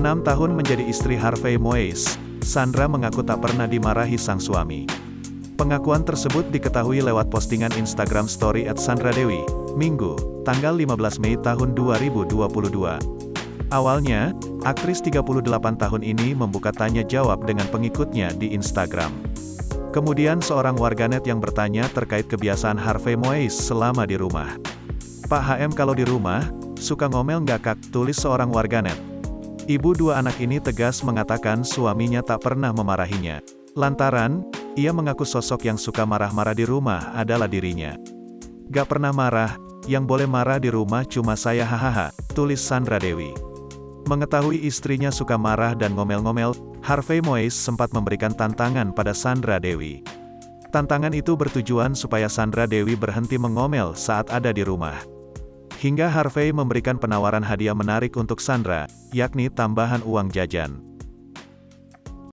6 tahun menjadi istri Harvey Moise, Sandra mengaku tak pernah dimarahi sang suami. Pengakuan tersebut diketahui lewat postingan Instagram Story @sandradewi, Minggu, tanggal 15 Mei tahun 2022. Awalnya, aktris 38 tahun ini membuka tanya jawab dengan pengikutnya di Instagram. Kemudian seorang warganet yang bertanya terkait kebiasaan Harvey Moise selama di rumah. "Pak HM kalau di rumah, suka ngomel nggak kak?" tulis seorang warganet. Ibu dua anak ini tegas mengatakan suaminya tak pernah memarahinya. Lantaran, ia mengaku sosok yang suka marah-marah di rumah adalah dirinya. "Gak pernah marah, yang boleh marah di rumah cuma saya hahaha," tulis Sandra Dewi. Mengetahui istrinya suka marah dan ngomel-ngomel, Harvey Moise sempat memberikan tantangan pada Sandra Dewi. Tantangan itu bertujuan supaya Sandra Dewi berhenti mengomel saat ada di rumah. Hingga Harvey memberikan penawaran hadiah menarik untuk Sandra, yakni tambahan uang jajan.